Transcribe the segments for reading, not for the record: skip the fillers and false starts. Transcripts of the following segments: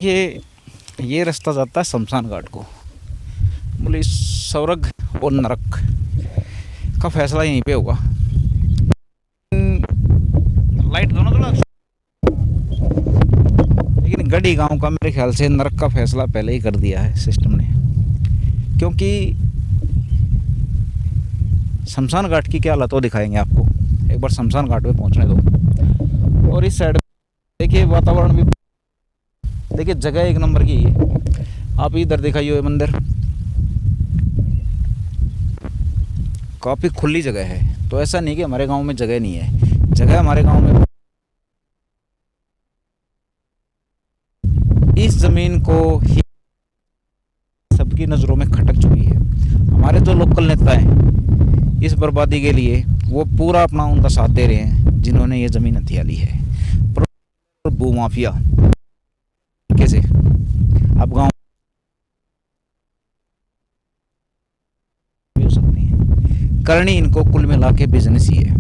ये रास्ता जाता है शमशान घाट को। बोले स्वर्ग और नरक का फैसला यहीं पे होगा। लाइट दोनों तो लेकिन गढ़ी गांव का मेरे ख्याल से नरक का फैसला पहले ही कर दिया है सिस्टम ने, क्योंकि शमशान घाट की क्या हालत हो दिखाएंगे आपको। एक बार शमशान घाट पे पहुंचने दो। और इस साइड देखिए वातावरण भी, देखिए जगह एक नंबर की है। आप इधर दिखाइए ये मंदिर, काफ़ी खुली जगह है। तो ऐसा नहीं कि हमारे गांव में जगह नहीं है, जगह हमारे गांव में। इस ज़मीन को ही सबकी नज़रों में खटक चुकी है। हमारे जो लोकल नेता हैं इस बर्बादी के लिए वो पूरा अपना उनका साथ दे रहे हैं, जिन्होंने ये ज़मीन हथिया ली है। भूमाफिया कैसे अब गांव हो सकती है, करनी इनको कुल मिला के बिजनेस ही है।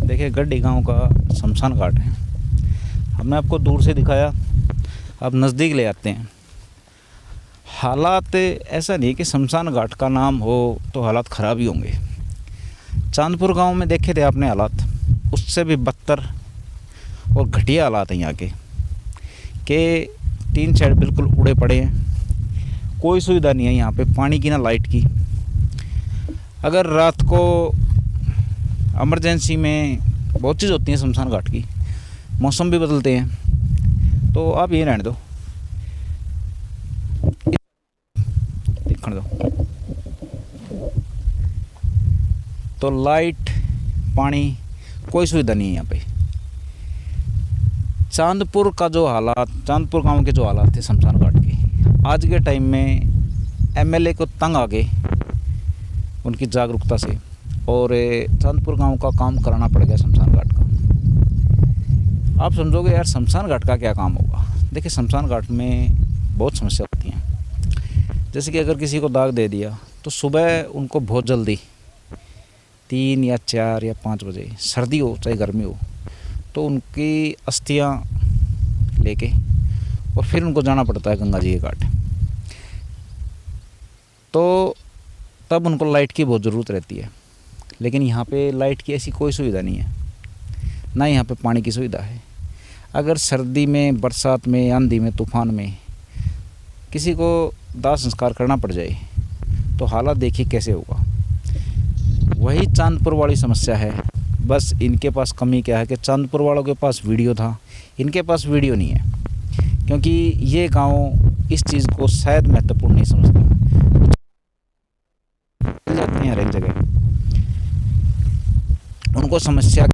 देखिए गढ़ी गांव का शमशान घाट है। हमने आपको दूर से दिखाया, अब नज़दीक ले आते हैं। हालात ऐसा नहीं कि शमशान घाट का नाम हो तो हालात ख़राब ही होंगे। चांदपुर गांव में देखे थे आपने हालात, उससे भी बदतर और घटिया हालात हैं यहाँ के तीन साइड बिल्कुल उड़े पड़े हैं। कोई सुविधा नहीं है यहाँ पे, पानी की ना लाइट की। अगर रात को इमरजेंसी में बहुत चीज़ होती है शमशान घाट की, मौसम भी बदलते हैं, तो आप ये रहने दो, देखने दो। तो लाइट पानी कोई सुविधा नहीं है यहाँ पे। चांदपुर का जो हालात, चांदपुर गांव के जो हालात थे शमशान घाट के, आज के टाइम में एमएलए को तंग आ गए उनकी जागरूकता से, और चांदपुर गांव का काम कराना पड़ गया शमशान घाट का। आप समझोगे यार शमशान घाट का क्या काम होगा। देखिए शमशान घाट में बहुत समस्या होती हैं। जैसे कि अगर किसी को दाग दे दिया तो सुबह उनको बहुत जल्दी 3 या 4 या 5 बजे, सर्दी हो चाहे गर्मी हो, तो उनकी अस्थियां लेके और फिर उनको जाना पड़ता है गंगा जी के घाट। तो तब उनको लाइट की बहुत ज़रूरत रहती है। लेकिन यहाँ पे लाइट की ऐसी कोई सुविधा नहीं है, ना यहाँ पे पानी की सुविधा है। अगर सर्दी में, बरसात में, आंधी में, तूफान में किसी को दाह संस्कार करना पड़ जाए तो हालात देखिए कैसे होगा। वही चांदपुर वाली समस्या है। बस इनके पास कमी क्या है कि चांदपुर वालों के पास वीडियो था, इनके पास वीडियो नहीं है, क्योंकि ये गांव इस चीज़ को शायद महत्वपूर्ण नहीं समझता। जाते हैं हर एक जगह, उनको समस्या है।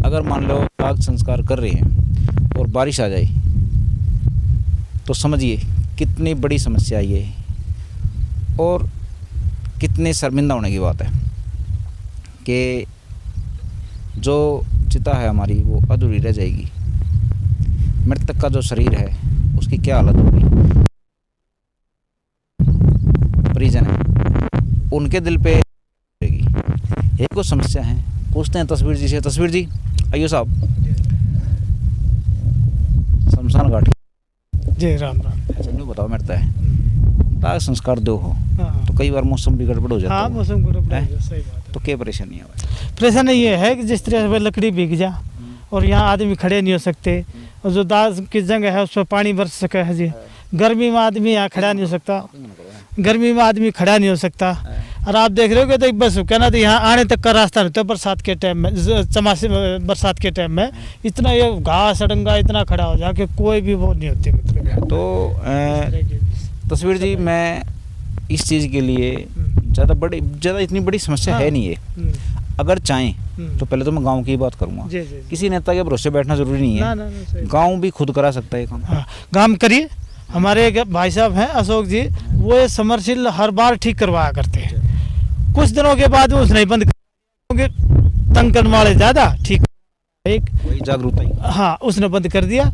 अगर मान लो दाह संस्कार कर रहे हैं और बारिश आ जाए तो समझिए कितनी बड़ी समस्या ये है, और कितने शर्मिंदा होने की बात है कि जो चिता है हमारी वो अधूरी रह जाएगी। मृतक का जो शरीर है उसकी क्या हालत होगी। परिजन है उनके दिल पे रहेगी। एक को समस्या है। पूछते हैं तस्वीर जी से। तस्वीर जी आइयो साहब, शमशान घाट जी राम राम। ऐसा नहीं बताओ मरता है, दाह संस्कार दो हो तो कई बार मौसम भी गड़बड़ हो जाता है। हाँ मौसम गड़बड़ है, सही बात है। तो क्या परेशानी है? परेशानी ये है कि जिस तरह से लकड़ी भीग जा और यहाँ आदमी खड़े नहीं हो सकते, और जो दाह की जगह है उस पर पानी बरस सके है जी। गर्मी में आदमी यहाँ खड़ा नहीं हो सकता, गर्मी में आदमी खड़ा नहीं हो सकता। और आप देख रहे हो कि तो बस कहना तो यहाँ आने तक का रास्ता नहीं होता। बरसात के टाइम में, चमासे बरसात के टाइम में इतना ये घास अडंगा इतना खड़ा हो जाए कि कोई भी वो नहीं होती। मतलब तो तस्वीर जी, मैं इस चीज़ के लिए ज़्यादा इतनी बड़ी समस्या है नहीं है। अगर चाहें तो पहले तो मैं गांव की बात करूंगा। किसी नेता के भरोसे बैठना जरूरी नहीं है। गांव भी खुद करा सकता है काम। हाँ, काम करिए। हमारे एक भाई साहब हैं अशोक जी, वो ये समरसील हर बार ठीक करवाया करते हैं। कुछ दिनों के बाद वो उसने बंद क्योंकि तंग करने वाले ज़्यादा ठीक एक वही जागरूकता ही। हाँ उसने बंद कर दिया,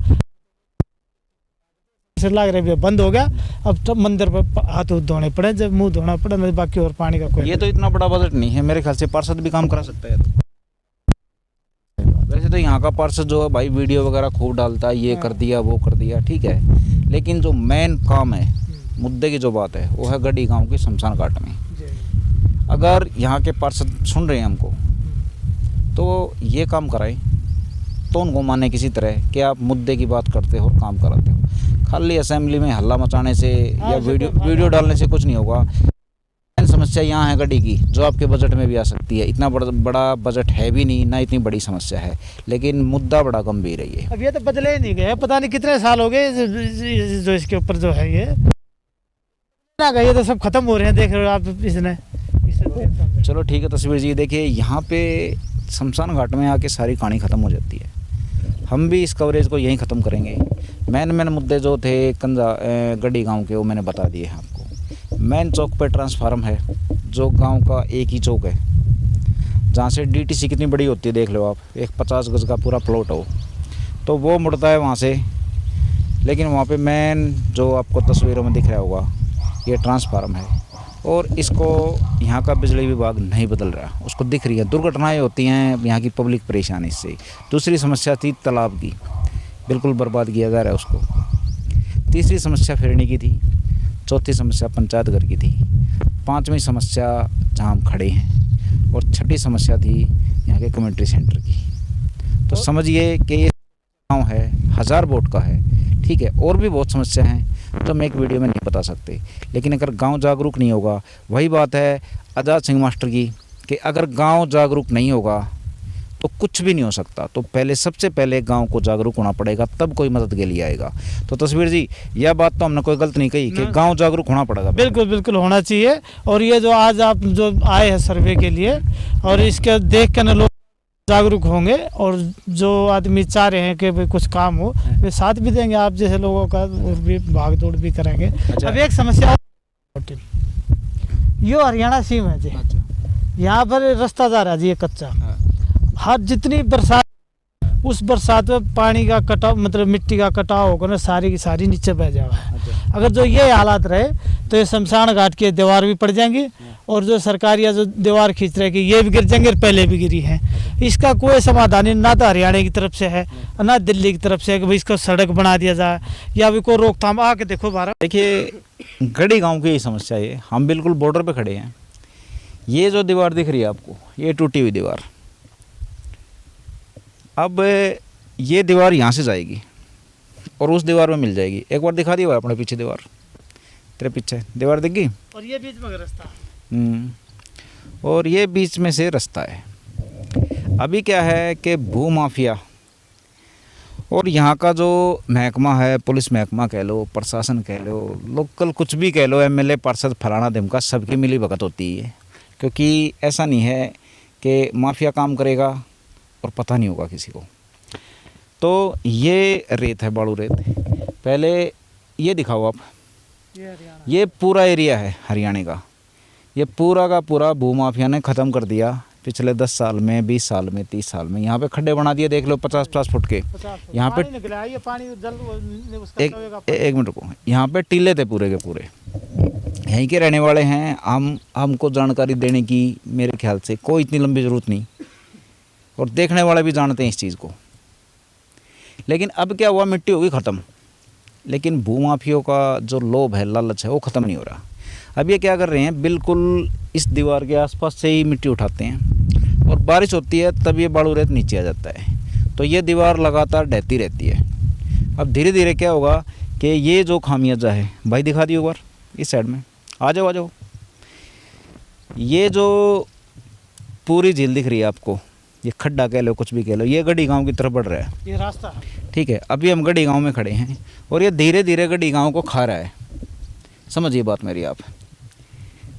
से लग रहा है बंद हो गया। अब तो मंदिर पर हाथ धोने पड़े, जब मुंह धोना पड़े, नहीं बाकी और पानी का कोई। ये तो इतना बड़ा बजट नहीं है मेरे ख्याल से, पार्षद भी काम करा सकता है। वैसे तो यहाँ का पार्षद जो है भाई वीडियो वगैरह खूब डालता है, ये कर दिया वो कर दिया, ठीक है, लेकिन जो मेन काम है, मुद्दे की जो बात है वो है गढ़ी गांव के शमशान घाट में। अगर यहाँ के पार्षद सुन रहे हैं हमको तो ये काम कराएं, तो उनको माने किसी तरह कि आप मुद्दे की बात करते हो और काम कराते हो। खाली असेंबली में हल्ला मचाने से या वीडियो डालने से कुछ नहीं होगा। समस्या यहाँ है गढ़ी की, जो आपके बजट में भी आ सकती है। इतना बड़ा बजट है भी नहीं, ना इतनी बड़ी समस्या है, लेकिन मुद्दा बड़ा गंभीर है ये। अब ये तो बदले ही नहीं गए, पता नहीं कितने साल हो गए जो इसके ऊपर जो है ये ना गए, तो सब खत्म हो रहे हैं। देख रहे हो आप इसने। चलो ठीक है तस्वीर जी, देखिए यहाँ पे शमशान घाट में आके सारी कहानी ख़त्म हो जाती है। हम भी इस कवरेज को यहीं ख़त्म करेंगे। मेन मुद्दे जो थे गढ़ी गांव के वो मैंने बता दिए हैं आपको। मेन चौक पे ट्रांसफार्म है, जो गांव का एक ही चौक है, जहाँ से डीटीसी कितनी बड़ी होती है देख लो आप, एक 50 गज का पूरा प्लॉट हो, तो वो मुड़ता है वहाँ से। लेकिन वहाँ पे मेन जो आपको तस्वीरों में दिख रहा होगा ये ट्रांसफार्म है, और इसको यहाँ का बिजली विभाग नहीं बदल रहा। उसको दिख रही है, दुर्घटनाएं होती हैं, यहाँ की पब्लिक परेशानी से। दूसरी समस्या थी तालाब की, बिल्कुल बर्बाद किया जा रहा है उसको। तीसरी समस्या फिरनी की थी, चौथी समस्या पंचायत घर की थी, पांचवी समस्या जहाँ हम खड़े हैं, और छठी समस्या थी यहाँ के कम्युनिटी सेंटर की। तो समझिए कि ये गाँव है 1000 वोट का है, ठीक है, और भी बहुत समस्या हैं तो हम एक वीडियो में नहीं बता सकते। लेकिन अगर गांव जागरूक नहीं होगा, वही बात है आज़ाद सिंह मास्टर की कि अगर गांव जागरूक नहीं होगा तो कुछ भी नहीं हो सकता। तो पहले सबसे पहले गांव को जागरूक होना पड़ेगा, तब कोई मदद के लिए आएगा। तो तस्वीर जी, यह बात तो हमने कोई गलत नहीं कही कि गांव जागरूक होना पड़ेगा। बिल्कुल बिल्कुल होना चाहिए। और ये जो आज आप जो आए हैं सर्वे के लिए, और इसके देख कर लोग जागरूक होंगे, और जो आदमी चाह रहे हैं कि भाई कुछ काम हो, वे साथ भी देंगे आप जैसे लोगों का, और भी भाग दौड़ भी करेंगे। अच्छा। अब एक समस्या, यो हरियाणा सीम है जी। अच्छा। यहाँ पर रास्ता जा रहा है जी, ये कच्चा। हर जितनी बरसात, उस बरसात में पानी का कटाव, मतलब मिट्टी का कटाव होकर ना सारी की सारी नीचे बह जावा है। अच्छा। अगर जो ये हालात रहे तो ये शमशान घाट की दीवार भी पड़ जाएंगी, और जो सरकार या जो दीवार खींच रहे कि ये भी गिर जाएंगे, पहले भी गिरी है। इसका कोई समाधान ना तो हरियाणा की तरफ से है, ना दिल्ली की तरफ से है कि भाई इसको सड़क बना दिया जाए, या भी कोई रोकथाम। आके देखो बारह, देखिए गढ़ी गांव की समस्या है, हम बिल्कुल बॉर्डर पे खड़े हैं। ये जो दीवार दिख रही है आपको, ये टूटी हुई दीवार, अब ये दीवार यहाँ से जाएगी और उस दीवार में मिल जाएगी। एक बार दिखा दिया अपने पीछे दीवार, तेरे पीछे दीवार दिख गई, और ये बीच में रास्ता, और ये बीच में से रास्ता है। अभी क्या है कि भू माफिया और यहाँ का जो महकमा है, पुलिस महकमा कह लो, प्रशासन कह लो, लोकल कुछ भी कह लो, एमएलए पार्षद फलाना ढिमका, सबकी मिली भगत होती है। क्योंकि ऐसा नहीं है कि माफिया काम करेगा और पता नहीं होगा किसी को। तो ये रेत है, बालू रेत। पहले ये दिखाओ आप, ये पूरा एरिया है हरियाणा का, ये पूरा का पूरा भूमाफिया ने ख़त्म कर दिया पिछले 10 साल में, 20 साल में, 30 साल में। यहाँ पे खड्डे बना दिए, देख लो 50-50 फुट के। यहाँ पे एक मिनट को, यहाँ पे टीले थे पूरे के पूरे। यहीं के रहने वाले हैं हमको जानकारी देने की मेरे ख्याल से कोई इतनी लंबी ज़रूरत नहीं, और देखने वाले भी जानते हैं इस चीज़ को। लेकिन अब क्या हुआ, मिट्टी होगी ख़त्म, लेकिन भूमाफियों का जो लोभ है, लालच है, वो ख़त्म नहीं हो रहा। अब ये क्या कर रहे हैं, बिल्कुल इस दीवार के आसपास से ही मिट्टी उठाते हैं, और बारिश होती है तब ये बालू रेत नीचे आ जाता है, तो ये दीवार लगातार ढहती रहती है। अब धीरे धीरे क्या होगा कि ये जो खामियाजा है, भाई दिखा दियो एक बार इस साइड में, आ जाओ। ये जो पूरी झील दिख रही है आपको, ये खड्डा कह लो, कुछ भी कह लो, ये गढ़ी गांव की तरफ बढ़ रहा है, ये रास्ता है, ठीक है। अभी हम गढ़ी गांव में खड़े हैं, और ये धीरे धीरे गढ़ी गांव को खा रहा है। समझिए बात मेरी आप,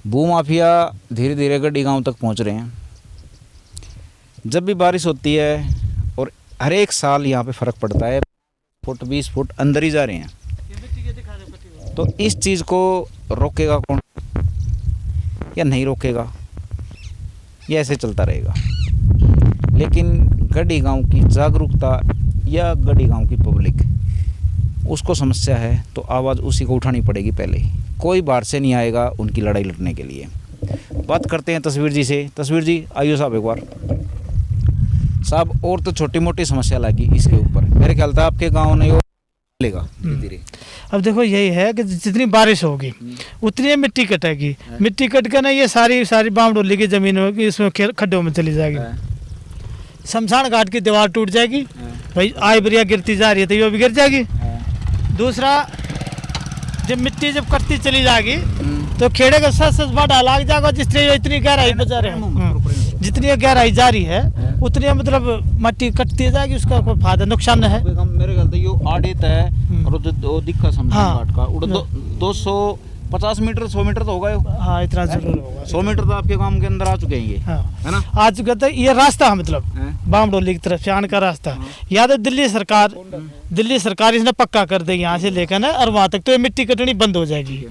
भूमाफिया धीरे धीरे गढ़ी गांव तक पहुंच रहे हैं। जब भी बारिश होती है, और हर एक साल यहाँ पे फ़र्क पड़ता है, फुट 20 फुट अंदर ही जा रहे हैं। तो इस चीज़ को रोकेगा कौन या नहीं रोकेगा, ये ऐसे चलता रहेगा। लेकिन गढ़ी गांव की जागरूकता या गढ़ी गांव की पब्लिक, उसको समस्या है तो आवाज़ उसी को उठानी पड़ेगी पहले। कोई बाहर से नहीं आएगा उनकी लड़ाई लड़ने के लिए। बात करते हैं तस्वीर जी से। तस्वीर जी आइयो साहब एक बार। साहब और तो छोटी मोटी समस्या लगी इसके ऊपर, मेरे ख्याल से आपके गांव ने वो लेगा धीरे। अब देखो यही है कि जितनी बारिश होगी उतनी मिट्टी कटेगी, मिट्टी कट कर ना ये सारी बामडोली की ज़मीन होगी, इसमें खड्डों में चली जाएगी। शमशान घाट की दीवार टूट जाएगी, भाई आई बरिया गिरती जा रही है तो ये भी गिर जाएगी। दूसरा, जब मिट्टी जब कटती चली जाएगी तो खेड़े का सच बाढ़ लाग जाएगा। जिस तरह इतनी गहराई बजा रहे हैं, जितनी गहराई जा रही है उतनी मतलब मिट्टी कटती जाएगी, उसका कोई फायदा नुकसान है। मेरे ख्याल से यो आड़ित है और जो दिखा शमशान घाट का 250 मीटर 100 मीटर तो होगा। हाँ, इतना जरूर होगा। 100 मीटर तो आपके गांव के अंदर आ चुके हैं ये, है ना? आ चुका था ये रास्ता, मतलब बामडोली की तरफ से आने का रास्ता। या तो दिल्ली सरकार इसने पक्का कर देगी यहाँ से लेकर ना, और वहाँ तक तो ये मिट्टी कटनी बंद हो जाएगी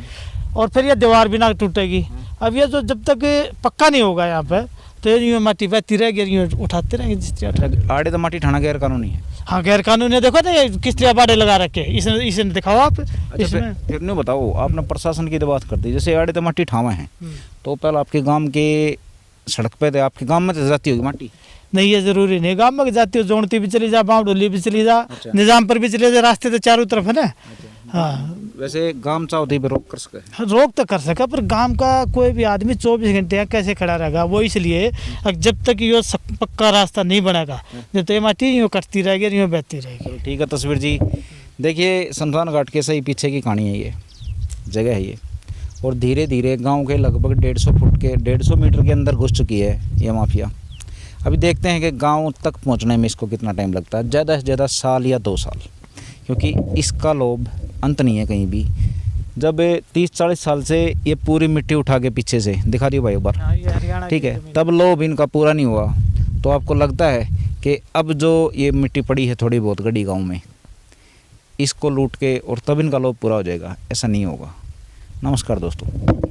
और फिर ये दीवार भी ना टूटेगी। अब ये जो जब तक पक्का नहीं होगा यहाँ पे तो यूँ माटी बहती रहेगी, यूँ उठाते रहेंगे जिस तरह। आड़े तो माटी ठाना गैर कानूनी है। हाँ, गैर कानूनी। देखो ना ये किस तरह बाड़े लगा रखे, इसे दिखाओ आप। इसमें फिर नहीं बताओ, आपने प्रशासन की तो बात कर दी। जैसे आड़े तो माटी ठावा है तो पहले आपके गांव के सड़क पे थे, आपके गांव में तो जाती होगी माटी? नहीं, ये जरूरी नहीं। गांव में जाती हो, जोड़ती भी चली जा, बामडोली भी चली जा, निजामपुर भी चले जा, रास्ते तो चारों तरफ है ना। हाँ, वैसे गांव चाहते पे रोक कर सके, रोक तो कर सका, पर गांव का कोई भी आदमी 24 घंटे कैसे खड़ा रहेगा? वो इसलिए जब तक ये पक्का रास्ता नहीं बनेगा, जब तक ये माटी यूँ कटती रहेगी, यूँ बहती रहेगी। ठीक है तस्वीर जी। देखिए शमशान घाट के सही पीछे की कहानी है, ये जगह है ये, और धीरे धीरे गांव के लगभग 150 मीटर के अंदर घुस चुकी है ये माफिया। अभी देखते हैं कि गांव तक पहुंचने में इसको कितना टाइम लगता है। ज़्यादा से ज़्यादा साल या 2 साल, क्योंकि इसका लोभ अंत नहीं है कहीं भी। जब 30-40 साल से ये पूरी मिट्टी उठा के पीछे से दिखा रही हो भाई एक बार, ठीक है, तब लोभ इनका पूरा नहीं हुआ। तो आपको लगता है कि अब जो ये मिट्टी पड़ी है थोड़ी बहुत गढ़ी गांव में, इसको लूट के और तब इनका लोभ पूरा हो जाएगा? ऐसा नहीं होगा। नमस्कार दोस्तों।